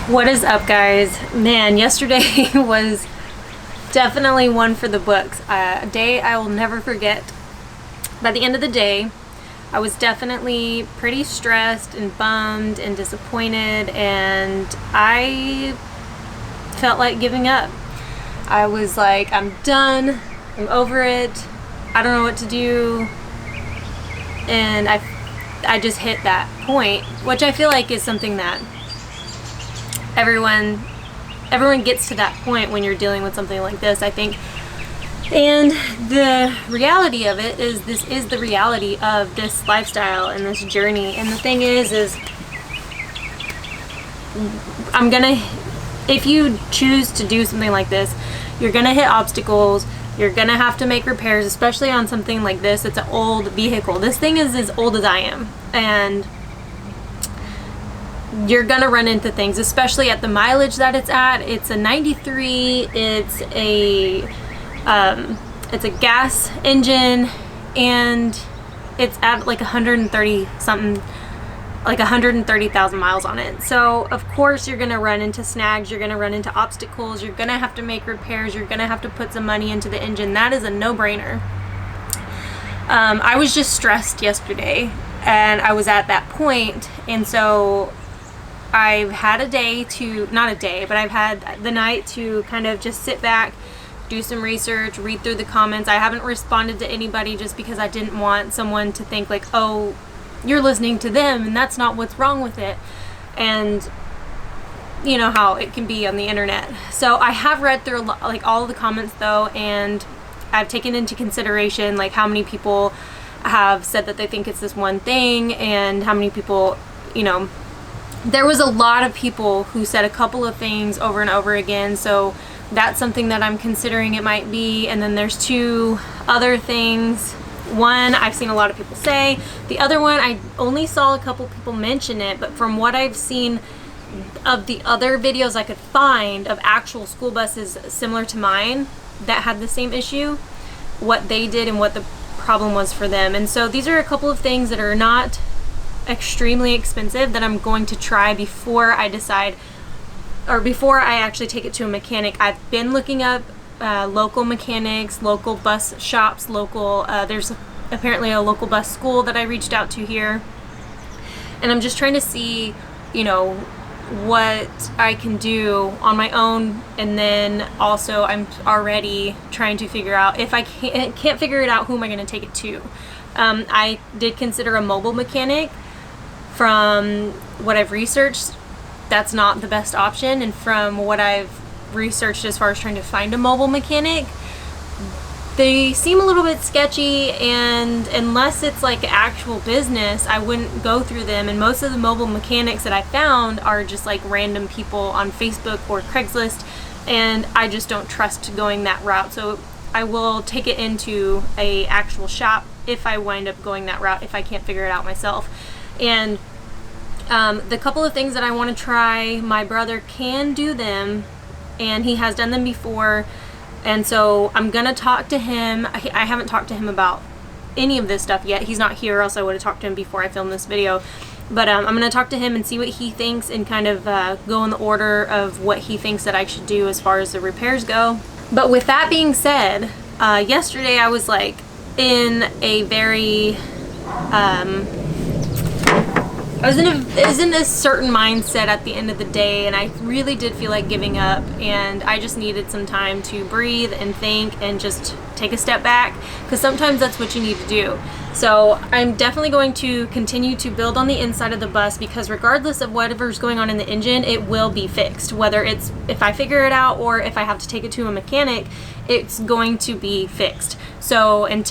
What is up, guys? Man, yesterday was definitely one for the books. A day I will never forget. By the end of the day, I was definitely pretty stressed and bummed and disappointed, and I felt like giving up. I was like, I'm done. I'm over it. I don't know what to do. And I just hit that point, which I feel like is something that everyone gets to that point when you're dealing with something like this, I think. And the reality of it is, this is the reality of this lifestyle and this journey. And the thing is if you choose to do something like this, you're gonna hit obstacles. You're gonna have to make repairs, especially on something like this. It's an old vehicle. This thing is as old as I am, and you're gonna run into things, especially at the mileage that it's at. It's a 93. It's a gas engine, and it's at like 130 something, like 130,000 miles on it. So of course you're gonna run into snags. You're gonna run into obstacles. You're gonna have to make repairs. You're gonna have to put some money into the engine. That is a no-brainer. I was just stressed yesterday, and I was at that point, and so I've had I've had the night to kind of just sit back, do some research, read through the comments. I haven't responded to anybody just because I didn't want someone to think like, oh, you're listening to them and that's not what's wrong with it. And you know how it can be on the internet. So I have read through like all of the comments though, and I've taken into consideration like how many people have said that they think it's this one thing, and how many people, you know, there was a lot of people who said a couple of things over and over again. So that's something that I'm considering it might be. And then there's two other things. One, I've seen a lot of people say. The other one, I only saw a couple people mention it, but from what I've seen of the other videos I could find of actual school buses similar to mine that had the same issue, what they did and what the problem was for them. And so these are a couple of things that are not extremely expensive that I'm going to try before I decide, or before I actually take it to a mechanic. I've been looking up local mechanics, local bus shops, there's apparently a local bus school that I reached out to here, and I'm just trying to see, you know, what I can do on my own. And then also I'm already trying to figure out, if I can't figure it out, who am I going to take it to. I did consider a mobile mechanic. From what I've researched, that's not the best option. And from what I've researched as far as trying to find a mobile mechanic, they seem a little bit sketchy, and unless it's like actual business, I wouldn't go through them. And most of the mobile mechanics that I found are just like random people on Facebook or Craigslist, and I just don't trust going that route. So I will take it into a actual shop if I wind up going that route, if I can't figure it out myself. And the couple of things that I want to try, my brother can do them, and he has done them before. And so I'm gonna talk to him. I haven't talked to him about any of this stuff yet. He's not here, or else I would have talked to him before I filmed this video. But I'm gonna talk to him and see what he thinks, and kind of go in the order of what he thinks that I should do as far as the repairs go. But with that being said, yesterday I was like in a very I was in a certain mindset at the end of the day, and I really did feel like giving up, and I just needed some time to breathe and think and just take a step back, because sometimes that's what you need to do. So I'm definitely going to continue to build on the inside of the bus, because regardless of whatever's going on in the engine, it will be fixed. Whether it's, if I figure it out or if I have to take it to a mechanic, it's going to be fixed. So I'm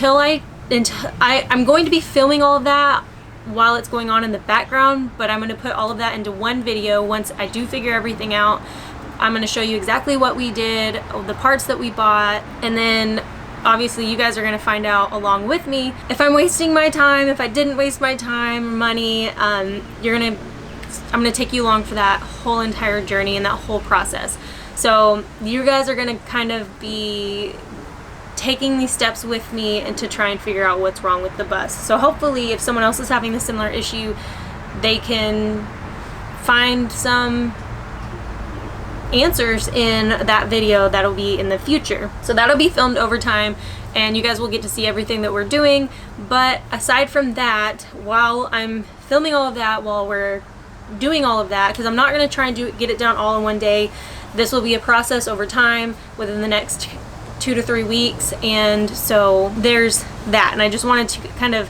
going to be filming all of that while it's going on in the background, but I'm going to put all of that into one video once I do figure everything out. I'm going to show you exactly what we did, the parts that we bought, and then obviously you guys are going to find out along with me if I'm wasting my time, if I didn't waste my time or money. I'm going to take you along for that whole entire journey and that whole process. So you guys are going to kind of be taking these steps with me and to try and figure out what's wrong with the bus. So hopefully if someone else is having a similar issue, they can find some answers in that video that'll be in the future. So that'll be filmed over time, and you guys will get to see everything that we're doing. But aside from that, while I'm filming all of that, while we're doing all of that, because I'm not going to try and get it done all in one day, this will be a process over time within the next 2 to 3 weeks. And so there's that, and I just wanted to kind of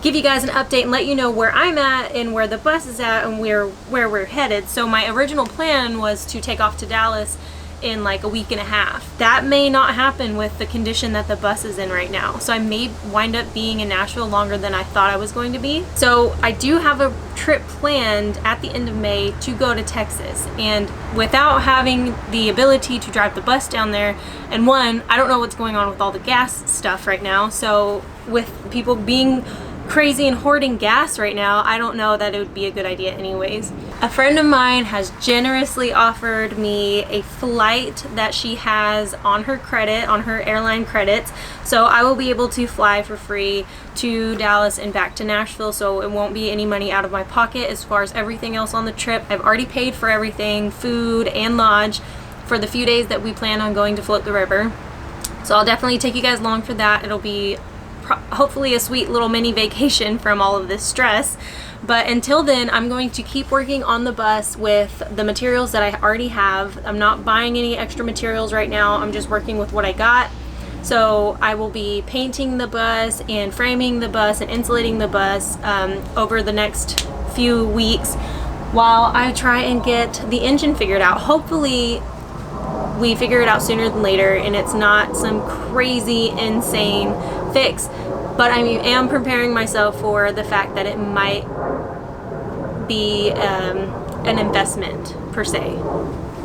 give you guys an update and let you know where I'm at and where the bus is at and where we're headed. So my original plan was to take off to Dallas in like a week and a half. That may not happen with the condition that the bus is in right now. So I may wind up being in Nashville longer than I thought I was going to be. So I do have a trip planned at the end of May to go to Texas. And without having the ability to drive the bus down there, and one, I don't know what's going on with all the gas stuff right now. So with people being crazy and hoarding gas right now, I don't know that it would be a good idea anyways. A friend of mine has generously offered me a flight that she has on her credit, on her airline credits, so I will be able to fly for free to Dallas and back to Nashville, so it won't be any money out of my pocket. As far as everything else on the trip, I've already paid for everything, food and lodge, for the few days that we plan on going to float the river. So I'll definitely take you guys along for that. It'll be hopefully a sweet little mini vacation from all of this stress. But until then, I'm going to keep working on the bus with the materials that I already have. I'm not buying any extra materials right now. I'm just working with what I got. So I will be painting the bus and framing the bus and insulating the bus over the next few weeks while I try and get the engine figured out. Hopefully we figure it out sooner than later and it's not some crazy, insane fix, but I am preparing myself for the fact that it might be an investment per se.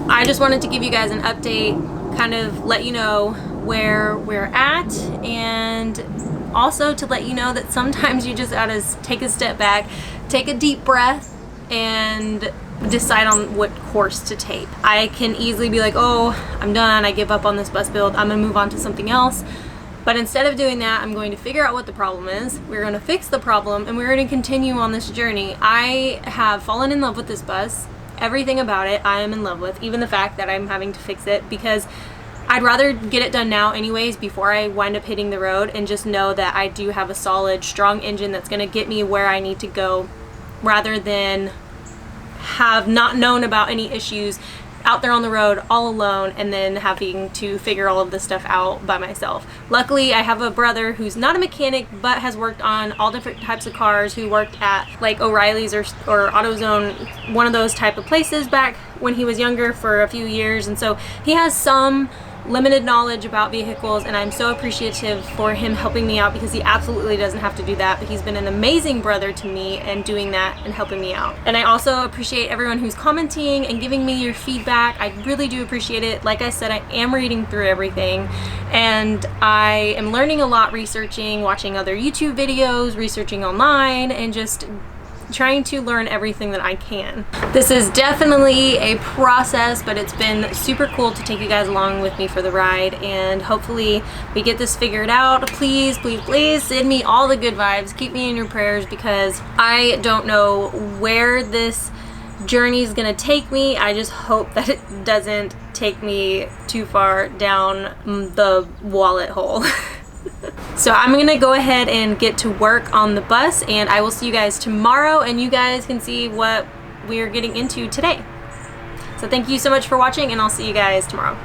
I just wanted to give you guys an update, kind of let you know where we're at, and also to let you know that sometimes you just gotta take a step back, take a deep breath, and decide on what course to take. I can easily be like, oh, I'm done, I give up on this bus build, I'm gonna move on to something else. But instead of doing that, I'm going to figure out what the problem is. We're going to fix the problem, and we're going to continue on this journey. I have fallen in love with this bus. Everything about it I am in love with, even the fact that I'm having to fix it, because I'd rather get it done now anyways before I wind up hitting the road, and just know that I do have a solid, strong engine that's going to get me where I need to go, rather than have not known about any issues out there on the road all alone and then having to figure all of this stuff out by myself. Luckily, I have a brother who's not a mechanic but has worked on all different types of cars, who worked at like O'Reilly's or AutoZone, one of those type of places back when he was younger for a few years, and so he has some limited knowledge about vehicles, and I'm so appreciative for him helping me out, because he absolutely doesn't have to do that, but he's been an amazing brother to me and doing that and helping me out. And I also appreciate everyone who's commenting and giving me your feedback. I really do appreciate it. Like I said, I am reading through everything, and I am learning a lot, researching, watching other YouTube videos, researching online, and just trying to learn everything that I can. This is definitely a process, but it's been super cool to take you guys along with me for the ride, and hopefully we get this figured out. Please, please, please send me all the good vibes. Keep me in your prayers, because I don't know where this journey is gonna take me. I just hope that it doesn't take me too far down the wallet hole. So I'm gonna go ahead and get to work on the bus, and I will see you guys tomorrow, and you guys can see what we're getting into today. So thank you so much for watching, and I'll see you guys tomorrow.